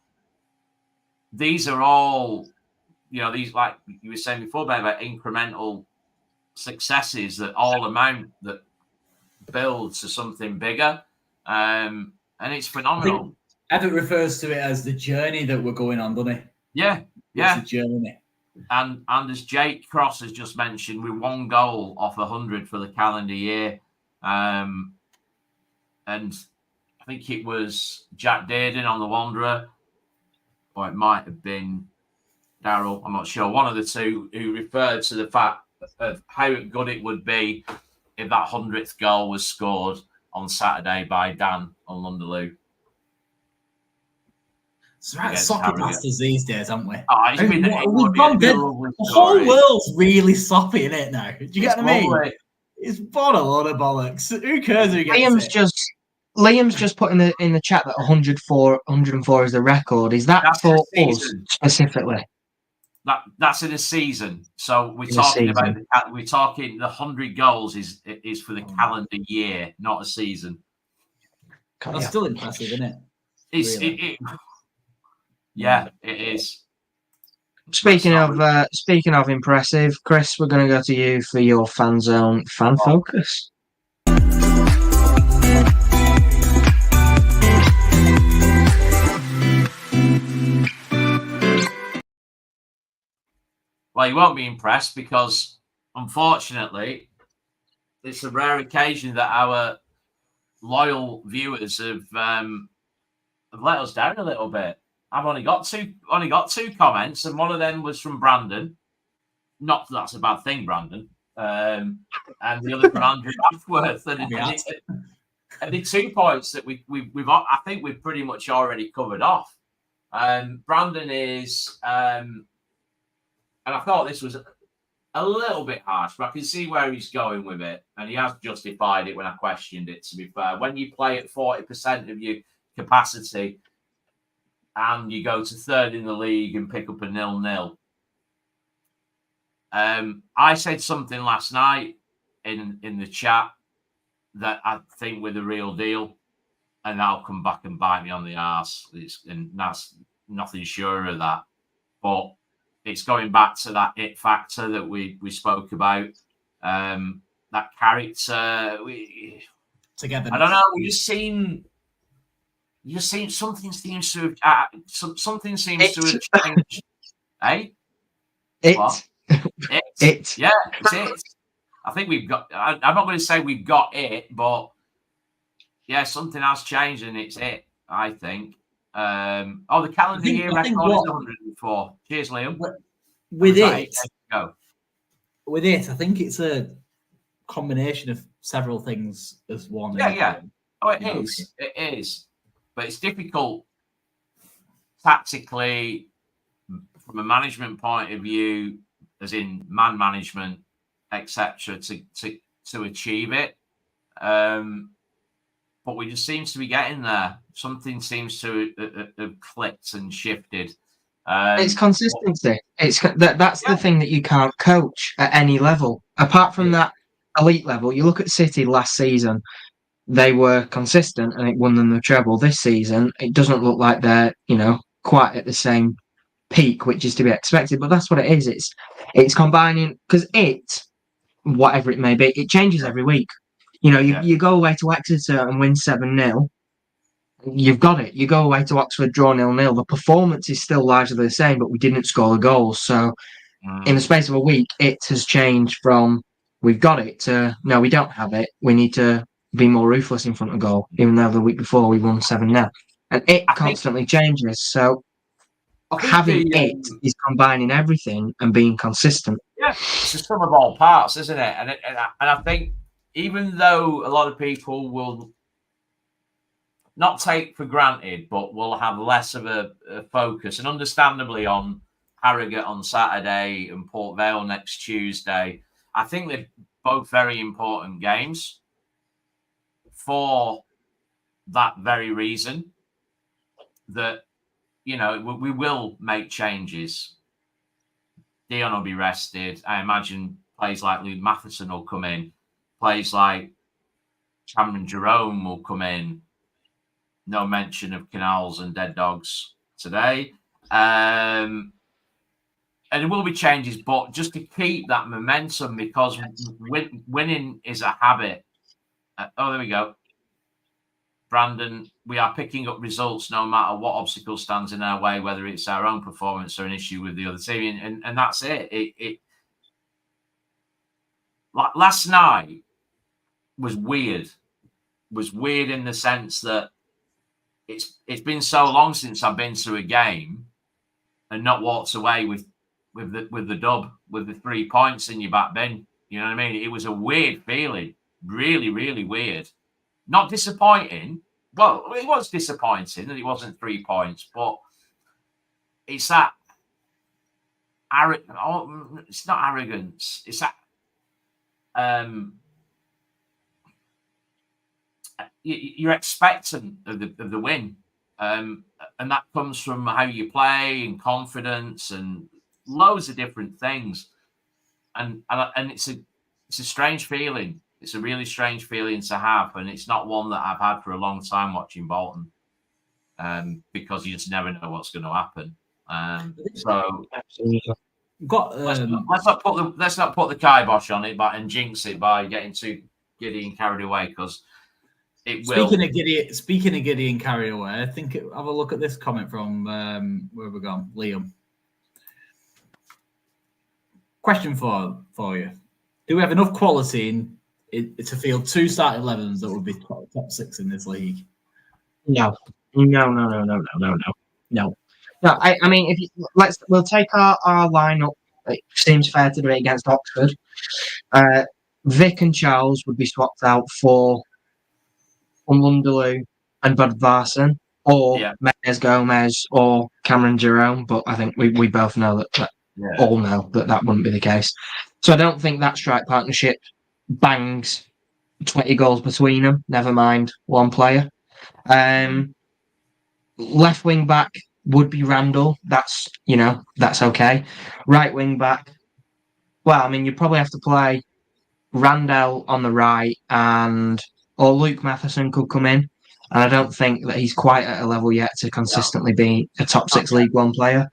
these are all, these, like you were saying before, Ben, about incremental successes that all amount, that build to something bigger, and it's phenomenal. Evan refers to it as the journey that we're going on, doesn't he? Yeah. It's the journey. And as Jake Cross has just mentioned, we're 1 goal off 100 for the calendar year, and I think it was Jack Dearden on the Wanderer, or it might have been Darryl, I'm not sure, one of the two, who referred to the fact of how good it would be if that 100th goal was scored on Saturday by Dan on Lunderloo. It's right, soppy bastards these days, haven't we? The whole world's really soppy in it now. Do you get what I mean? It's bought a load of bollocks. Who cares who gets it? Liam's just put in the chat that 104 is the record. Is that for us specifically? That's in a season. So we're talking the 100 goals is for the calendar year, not a season. That's still impressive, isn't it? Yeah, it is. Speaking of impressive, Chris, we're going to go to you for your Fanzone fan focus. Well, you won't be impressed because, unfortunately, it's a rare occasion that our loyal viewers have let us down a little bit. I've only got two comments, and one of them was from Brandon. Not that that's a bad thing, Brandon. And the other from Andrew Ashworth. And the 2 points that we've I think we've pretty much already covered off. Brandon is, and I thought this was a little bit harsh, but I can see where he's going with it, and he has justified it when I questioned it, to be fair. When you play at 40% of your capacity and you go to 3rd in the league and pick up a 0-0, I said something last night in the chat that I think we're the real deal, and that'll come back and bite me on the arse. And that's nothing sure of that. But it's going back to that it factor that we spoke about. That character. Together. I don't know. We just seen something seems to have something seems to have changed. Eh? It. It. Yeah, it's it. I think we've got. I'm not going to say we've got it, but yeah, something has changed, and it's it. I think. The calendar year record is 104. Cheers, Liam. With it, go. With it, I think it's a combination of several things as one. Yeah. Oh, it is. It is. But it's difficult tactically from a management point of view, as in man management, etc., to achieve it. But we just seems to be getting there. Something seems to have clicked and shifted. It's consistency. That's the thing that you can't coach at any level. Apart from that elite level, you look at City last season, they were consistent and it won them the treble. This season, it doesn't look like they're, quite at the same peak, which is to be expected. But that's what it is. It's combining, because whatever it may be, it changes every week. You go away to Exeter and win 7-0. You've got it. You go away to Oxford, draw 0-0. The performance is still largely the same, but we didn't score the goals. So in the space of a week, it has changed from we've got it to no, we don't have it. We need to be more ruthless in front of goal, even though the week before we won 7-0. And it constantly changes. So having it is combining everything and being consistent. Yeah, it's the sum of all parts, isn't it? And I think even though a lot of people will not take for granted, but will have less of a focus, and understandably on Harrogate on Saturday and Port Vale next Tuesday, I think they're both very important games for that very reason that, we will make changes. Dion will be rested. I imagine players like Luke Matheson will come in. Players like Cameron Jerome will come in. No mention of Canals and Dead Dogs today. And there will be changes, but just to keep that momentum, because winning is a habit. There we go. Brandon, we are picking up results no matter what obstacle stands in our way, whether it's our own performance or an issue with the other team. And that's it. Like last night was weird. Was weird in the sense that it's been so long since I've been to a game and not walked away with the dub, with the 3 points in your back bin. You know what I mean? It was a weird feeling. Really, really weird. Not disappointing. Well, it was disappointing that it wasn't 3 points, but it's that it's not arrogance. It's that you're expectant of the win, and that comes from how you play and confidence and loads of different things, and it's a strange feeling. It's a really strange feeling to have, and it's not one that I've had for a long time watching Bolton, because you just never know what's going to happen. So let's not put the kibosh on it, and jinx it by getting too giddy and carried away, because it will. Speaking of giddy and carried away, I think have a look at this comment from where have we gone, Liam. Question for you: do we have enough quality to field 2 starting 11s that would be top 6 in this league? No. I mean, we'll take our lineup. It seems fair to do it against Oxford. Vic and Charles would be swapped out for Unlundalu and Bud Varson, or Menez Gomez or Cameron Jerome. But I think we both know that all know that wouldn't be the case. So I don't think that strike partnership bangs 20 goals between them, never mind one player. Left wing back would be Randall. That's okay. Right wing back, Well, I mean, you probably have to play Randell on the right, or Luke Matheson could come in. And I don't think that he's quite at a level yet to consistently be a top 6 League One player.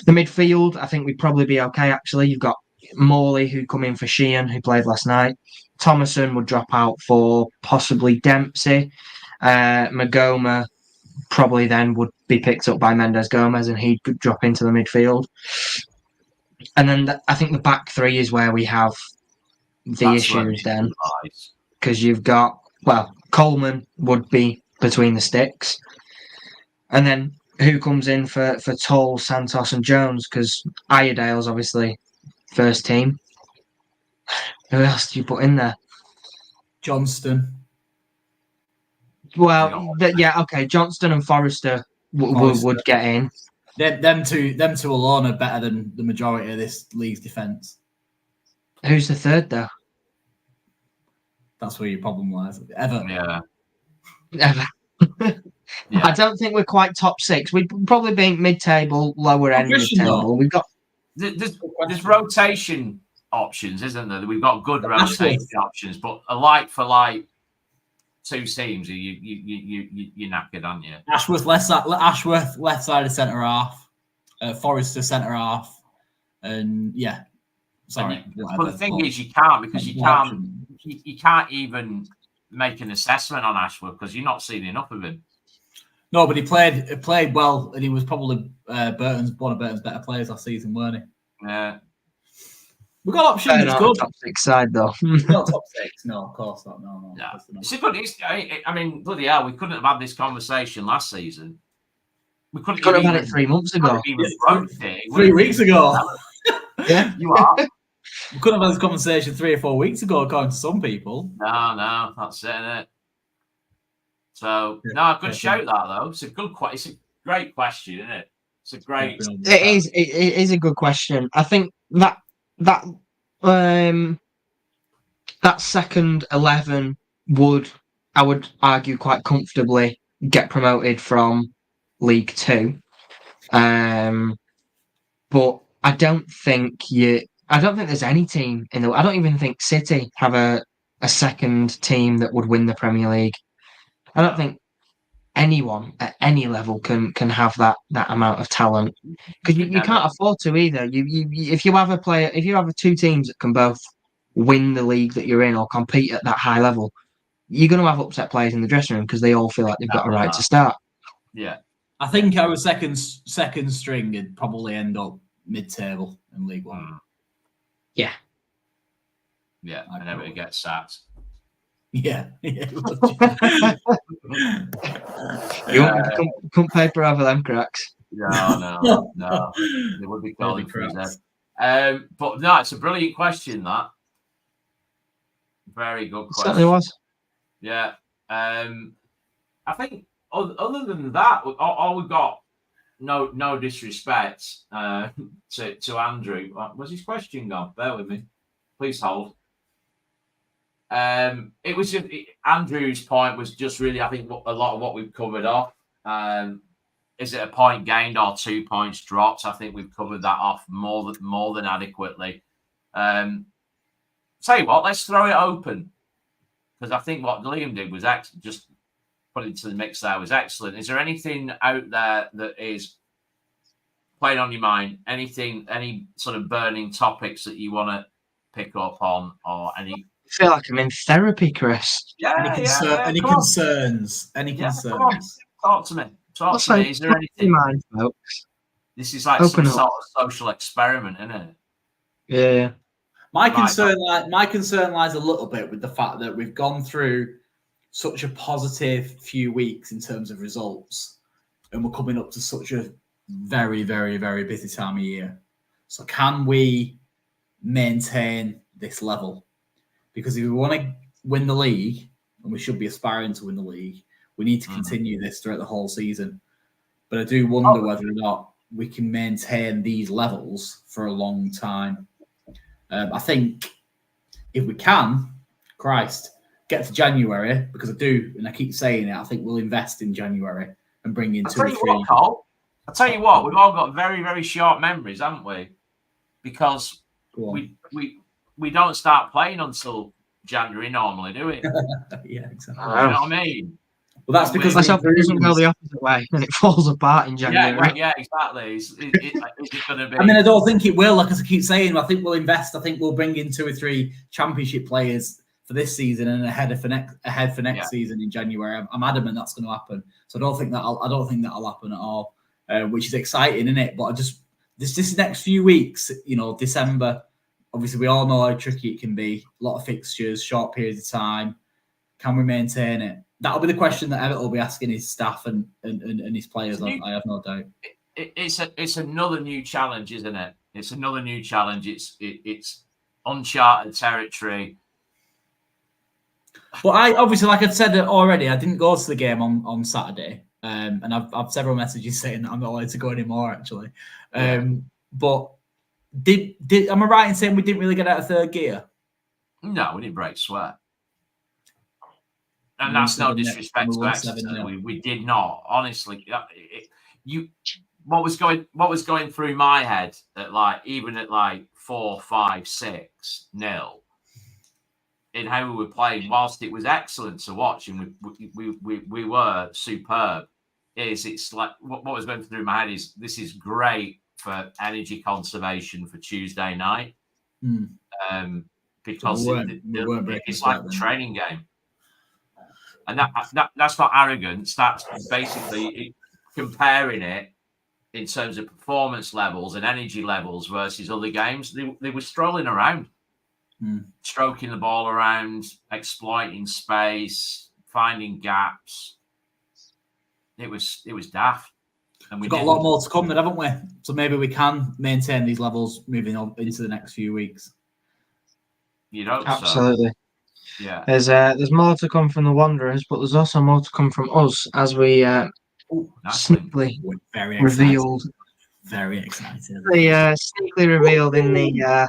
The midfield, I think we'd probably be okay, actually. You've got Morley, who come in for Sheehan, who played last night. Thomason would drop out for possibly Dempsey. Magoma probably then would be picked up by Mendes Gomez, and he'd drop into the midfield. And then I think the back three is where we have the issues then. Because you've got, Coleman would be between the sticks. And then who comes in for Toll, Santos and Jones? Because Iredale's obviously first team. Who else do you put in there? Johnston. Well, okay. Johnston and Forrester would get in. Them two alone are better than the majority of this league's defence. Who's the third, though? That's where your problem lies. Ever. Yeah. I don't think we're quite top 6. We'd probably be mid-table, lower end mid-table. We've got there's rotation options, isn't there? We've got good rotation options, but a like for like 2 teams, you're knackered, aren't you? Ashworth left side of centre half, Forrester centre half, and sorry. But the thing is, you can't because you can't even make an assessment on Ashworth because you're not seeing enough of him. No, but he played well, and he was probably one of Burton's better players last season, weren't he? Yeah. We've got options. It's good. Top 6 side, though. Not top 6. No, of course not. No. It's good. I mean, bloody hell, we couldn't have had this conversation last season. We couldn't have had it 3 months ago. 3 weeks ago. Yeah, you are. We couldn't have had this conversation 3 or 4 weeks ago, according to some people. No, that's it, isn't it? So, good shout that though. It's a great question, isn't it? It's a great. It is a good question. I think that second 11 I would argue quite comfortably get promoted from League 2. But I don't think there's any team I don't even think City have a second team that would win the Premier League. I don't think anyone at any level can have that amount of talent because you can't afford to either. If you have 2 teams that can both win the league that you're in or compete at that high level, you're going to have upset players in the dressing room because they all feel like they've got a right to start. Yeah, I think our second string would probably end up mid-table in League One. Yeah, and everybody gets sacked. Yeah. You couldn't paper over them cracks. No. They would be calling for his head. But no, it's a brilliant question, that. Very good question. It certainly was. Yeah. I think other than that, all we've got, no disrespect to Andrew. Was his question gone? Bear with me. Please hold. It was Andrew's point was just really, I think, a lot of what we've covered off. Is it a point gained or 2 points dropped? I think we've covered that off more than adequately. Tell you what, let's throw it open because I think what Liam did was just put into the mix there was excellent. Is there anything out there that is playing on your mind? Any sort of burning topics that you want to pick up on, or any? I feel like I'm in therapy, Chris. Any concerns? Talk to me. Is there anything? Mind, folks. This is like some sort of social experiment, isn't it? Yeah. My concern lies a little bit with the fact that we've gone through such a positive few weeks in terms of results, and we're coming up to such a very, very, very busy time of year. So can we maintain this level? Because if we want to win the league, and we should be aspiring to win the league, we need to continue this throughout the whole season. But I do wonder whether or not we can maintain these levels for a long time. I think if we can, get to January, because I do, and I keep saying it, I think we'll invest in January and bring in 2 or 3. I'll tell you what, we've all got very, very short memories, haven't we? Because we don't start playing until January normally, do we? Yeah, exactly. You know what I mean? Well, that's because Let's hope it doesn't go the opposite way and it falls apart in January. Yeah, exactly. Is it going to be? I mean, I don't think it will. Like as I keep saying, I think we'll invest. I think we'll bring in 2 or 3 championship players for this season and ahead for next season in January. I'm adamant that's going to happen. So I don't think that'll happen at all, which is exciting, isn't it? But this next few weeks, December. Obviously, we all know how tricky it can be. A lot of fixtures, short periods of time. Can we maintain it? That'll be the question that Everett will be asking his staff and his players. I have no doubt. It's another new challenge, isn't it? It's another new challenge. It's uncharted territory. Well, I obviously, like I've said already, I didn't go to the game on Saturday, and I've several messages saying that I'm not allowed to go anymore. Actually, but am I right in saying we didn't really get out of third gear? No, we didn't break sweat. And that's no disrespect to Exeter. We did not. Honestly, what was going through my head at even at 4, 5, 6-0 in how we were playing, whilst it was excellent to watch and we were superb, it's like what was going through my head is this is great for energy conservation for Tuesday night. Because it's like a training game. And that's not arrogance. That's basically comparing it in terms of performance levels and energy levels versus other games. They were strolling around, stroking the ball around, exploiting space, finding gaps. It was daft. And we've got a lot more to come, then, haven't we? So maybe we can maintain these levels moving on into the next few weeks. You know, absolutely. So. Yeah, there's more to come from the Wanderers, but there's also more to come from us as we sneakily revealed. Very excited. Sneakily revealed in the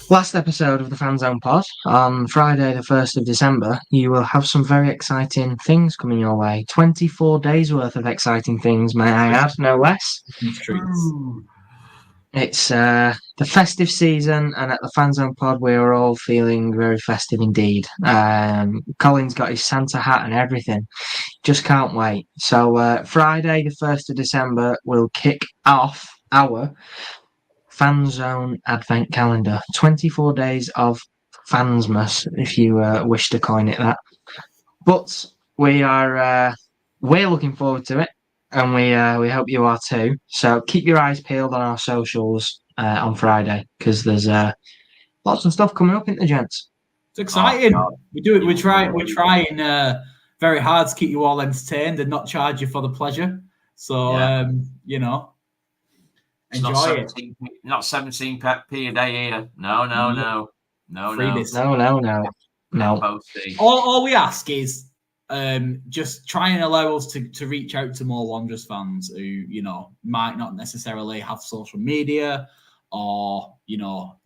last episode of the Fanzone Pod on Friday, the 1st of December. You will have some very exciting things coming your way. 24 days worth of exciting things, may I add, no less. It's the festive season, and at the Fanzone Pod, we are all feeling very festive indeed. Colin's got his Santa hat and everything. Just can't wait. So Friday, the 1st of December, we'll kick off our Fanzone Advent Calendar. 24 days of Fansmas, if you wish to coin it that. But we're looking forward to it. And we hope you are too. So keep your eyes peeled on our socials on Friday because there's lots of stuff coming up, isn't there, gents? It's exciting. We do it. We're trying very hard to keep you all entertained and not charge you for the pleasure. So enjoy it. Not 17p a day here. No. All we ask is. Just try and allow us to reach out to more Wanderers fans who, might not necessarily have social media or,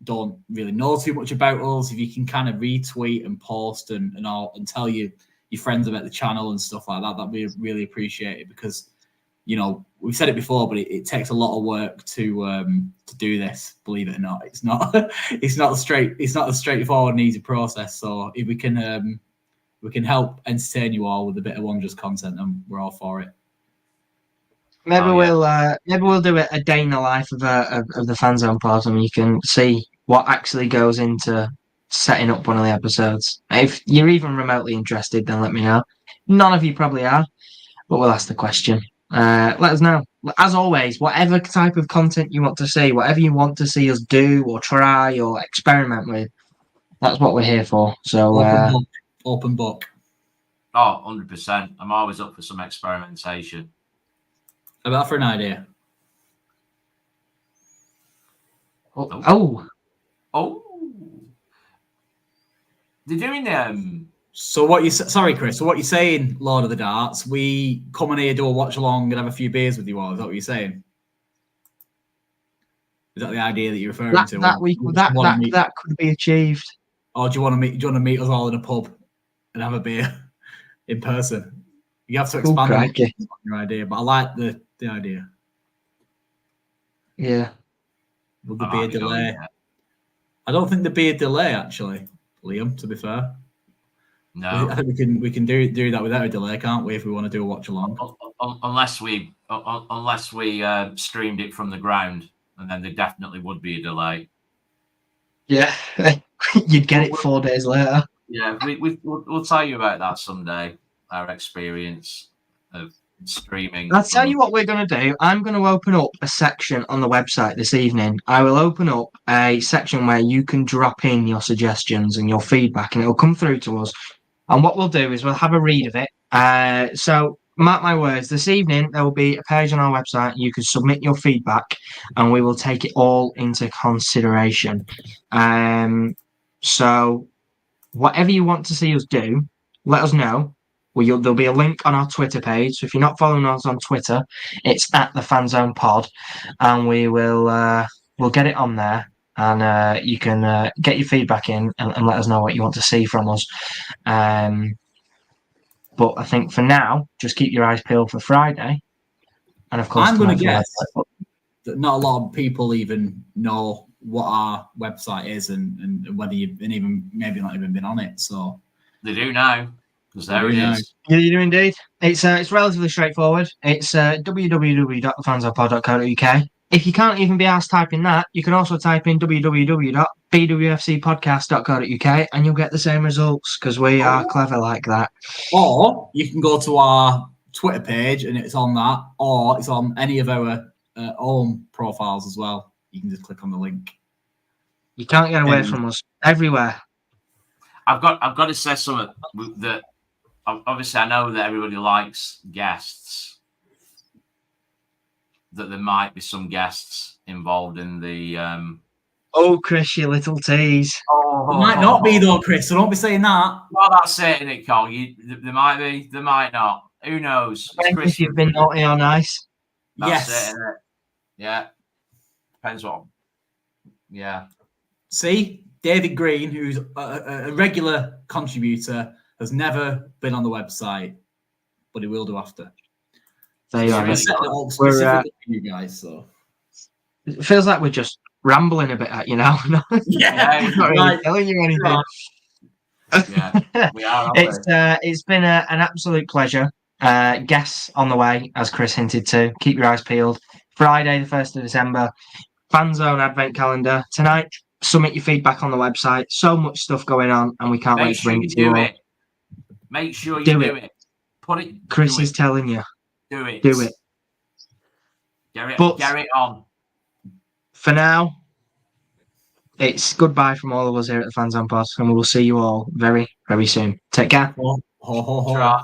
don't really know too much about us. If you can kind of retweet and post and tell your friends about the channel and stuff like that, that'd be really appreciated because, we've said it before, but it takes a lot of work to do this. Believe it or not, it's not a straightforward and easy process. So if we can help entertain you all with a bit of Wanderers content, and we're all for it. Maybe we'll do a day in the life of the Fanzone Pod, and you can see what actually goes into setting up one of the episodes. If you're even remotely interested, then let me know. None of you probably are, but we'll ask the question. Let us know. As always, whatever type of content you want to see, whatever you want to see us do or try or experiment with, that's what we're here for. So. Open book. 100%. I'm always up for some experimentation. How about for an idea? Oh. They're doing So what you? Sorry, Chris. So what you're saying, Lord of the Darts? We come in here, do a watch along, and have a few beers with you all. Is that what you're saying? Is that the idea that you're referring to? That could be achieved. Or do you want to meet us all in a pub and have a beer in person? You have to expand on your idea, but I like the idea. Yeah. Will there be a delay? I don't think there'd be a delay, actually, Liam, to be fair. No. I think we can do that without a delay, can't we, if we want to do a watch along? Unless we streamed it from the ground, and then there definitely would be a delay. Yeah, you'd get it 4 days later. Yeah, we'll tell you about that someday, our experience of streaming. I'll tell you what we're going to do. I'm going to open up a section on the website this evening. I will open up a section where you can drop in your suggestions and your feedback, and it'll come through to us. And what we'll do is we'll have a read of it. So mark my words, this evening there will be a page on our website. You can submit your feedback, and we will take it all into consideration. So whatever you want to see us do, let us know. There'll be a link on our Twitter page. So if you're not following us on Twitter, it's at the Fanzone Pod, and we'll get it on there, and you can get your feedback in and let us know what you want to see from us. But I think for now, just keep your eyes peeled for Friday, and of course, I'm going to guess that not a lot of people even know what our website is and whether you've maybe not even been on it. So they do now. Because there it is. Yeah, you do indeed. It's relatively straightforward. It's www.thefanzonepod.co.uk. If you can't even be asked typing that, you can also type in www.bwfcpodcast.co.uk and you'll get the same results because we are clever like that. Or you can go to our Twitter page and it's on that, or it's on any of our own profiles as well. You can just click on the link. You can't get away from us everywhere. I've got to say something that obviously I know that everybody likes guests. That there might be some guests involved in the. Oh, Chris, you little tease. There might not be though, Chris. So don't be saying that. Well, that's it, isn't it, Cole? There might be. There might not. Who knows? If you've been naughty or nice. That's Yes. it, isn't it? Yeah. Depends what. Yeah. See, David Green, who's a regular contributor, has never been on the website, but he will do after. There you are. are. Specifically for you guys, so it feels like we're just rambling a bit at you now. Yeah, we're not really telling you anything. Yeah, we are. It's been an absolute pleasure. Guests on the way, as Chris hinted to. Keep your eyes peeled. Friday, the 1st of December, Fanzone Advent Calendar. Tonight, submit your feedback on the website. So much stuff going on, and we can't wait to bring it to you all. Make sure you do it. Put it. Chris is telling you. Do it. Do it. Get it on. For now, it's goodbye from all of us here at the Fanzone Pod, and we will see you all very, very soon. Take care. Ho, ho, ho.